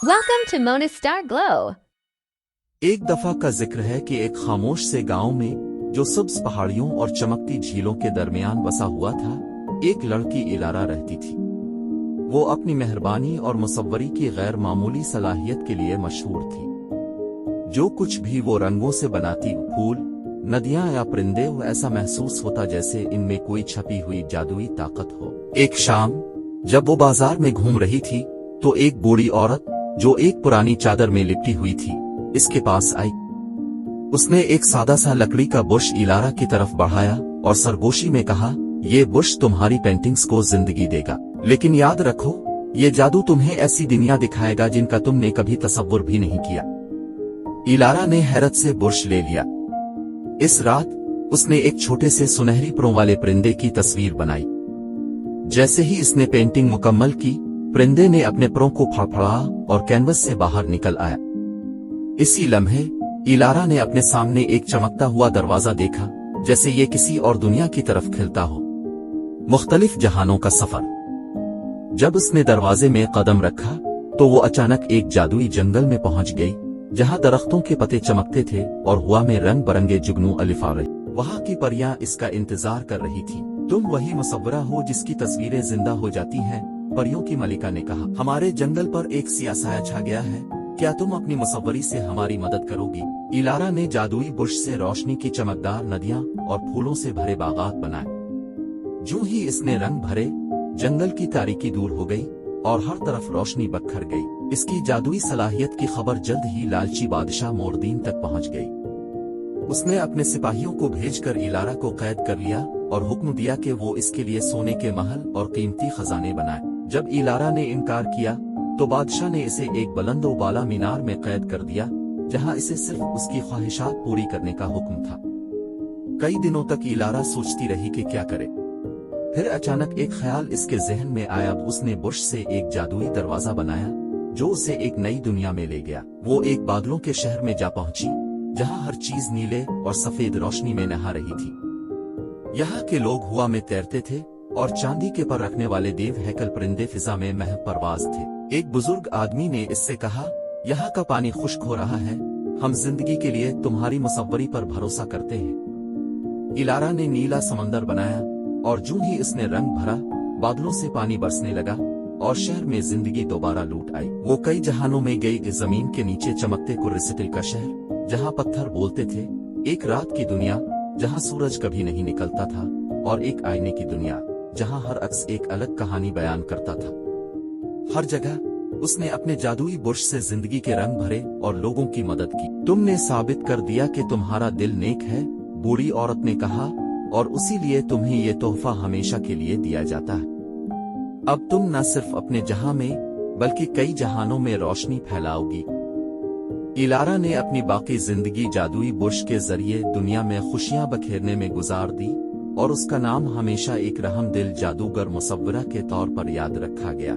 Welcome to Mona Star Glow. एक दफा का जिक्र है कि एक खामोश से गांव में जो सब्ज पहाड़ियों और चमकती झीलों के दरमियान बसा हुआ था, एक लड़की इलारा रहती थी। वो अपनी मेहरबानी और मुसव्वरी की गैर मामूली सलाहियत के लिए मशहूर थी। जो कुछ भी वो रंगों से बनाती, फूल, नदियां या परिंदे, वो ऐसा महसूस होता जैसे इनमें कोई छपी हुई जादुई ताकत हो। एक शाम जब वो बाजार में घूम रही थी तो एक बूढ़ी औरत जो एक पुरानी चादर में लिपटी हुई थी इसके पास आई। उसने एक सादा सा लकड़ी का बुश इलारा की तरफ बढ़ाया और सरगोशी में कहा, ये बुश तुम्हारी पेंटिंग्स को जिंदगी देगा, लेकिन याद रखो, ये जादू तुम्हें ऐसी दुनिया दिखाएगा जिनका तुमने कभी तसव्वुर भी नहीं किया। इलारा ने हैरत से बुश ले लिया। इस रात उसने एक छोटे से सुनहरी परों वाले परिंदे की तस्वीर बनाई। जैसे ही इसने पेंटिंग मुकम्मल की, परिंदे ने अपने परों को फड़फड़ाया और कैनवस से बाहर निकल आया। इसी लम्हे इलारा ने अपने सामने एक चमकता हुआ दरवाजा देखा, जैसे ये किसी और दुनिया की तरफ खिलता हो। मुख्तलिफ जहानों का सफर। जब उसने दरवाजे में कदम रखा तो वो अचानक एक जादुई जंगल में पहुंच गई, जहां दरख्तों के पत्ते चमकते थे और हवा में रंग बरंगे जुगनू अलिफा रही। वहां की परियां इसका इंतजार कर रही थी। तुम वही मुसव्वरा हो जिसकी तस्वीरें जिंदा हो जाती हैं, परियों की मलिका ने कहा। हमारे जंगल पर एक सियाह साया छा गया है, क्या तुम अपनी मुसव्वरी से हमारी मदद करोगी? इलारा ने जादुई बुश से रोशनी की चमकदार नदियां और फूलों से भरे बागात बनाए। जो ही इसने रंग भरे, जंगल की तारीकी दूर हो गई और हर तरफ रोशनी बखर गई। इसकी जादुई सलाहियत की खबर जल्द ही लालची बादशाह मोरदीन तक पहुंच गई। उसने अपने सिपाहियों को भेजकर इलारा को कैद कर लिया और हुक्म दिया कि वो इसके लिए सोने के महल और कीमती खजाने बनाए। जब इलारा ने इनकार किया तो बादशाह ने इसे एक बुलंद व बाला मीनार में कैद कर दिया, जहां इसे सिर्फ उसकी ख्वाहिशात पूरी करने का हुक्म था। कई दिनों तक इलारा सोचती रही कि क्या करे। फिर अचानक एक ख्याल इसके जहन में आया। उसने बुश से एक जादुई दरवाजा बनाया जो उसे एक नई दुनिया में ले गया। वो एक बादलों के शहर में जा पहुंची, जहां हर चीज नीले और सफेद रोशनी में नहा रही थी। यहाँ के लोग हवा में तैरते थे और चांदी के पर रखने वाले देव हैकल परिंदे फिजा में महव परवाज थे। एक बुजुर्ग आदमी ने इससे कहा, यहाँ का पानी खुश्क हो रहा है, हम जिंदगी के लिए तुम्हारी मुसव्वरी पर भरोसा करते हैं। इलारा ने नीला समंदर बनाया और जो ही इसने रंग भरा, बादलों से पानी बरसने लगा और शहर में जिंदगी दोबारा लूट आई। वो कई जहानों में गई। इस जमीन के नीचे चमकते कुर्रसिटिल का शहर, जहाँ पत्थर बोलते थे, एक रात की दुनिया जहाँ सूरज कभी नहीं निकलता था, और एक आईने की दुनिया जहां हर अक्स एक अलग कहानी बयान करता था। हर जगह उसने अपने जादुई बुश से जिंदगी के रंग भरे और लोगों की मदद की। तुमने साबित कर दिया कि तुम्हारा दिल नेक है, बूढ़ी औरत ने कहा, और उसी लिए तुम्हें ये तोहफा हमेशा के लिए दिया जाता है। अब तुम न सिर्फ अपने जहां में बल्कि कई जहानों में रोशनी फैलाओगी। इलारा ने अपनी बाकी जिंदगी जादुई बुश के जरिए दुनिया में खुशियां बखेरने में गुजार दी और उसका नाम हमेशा एक रहमदिल जादूगर मुसव्वरा के तौर पर याद रखा गया।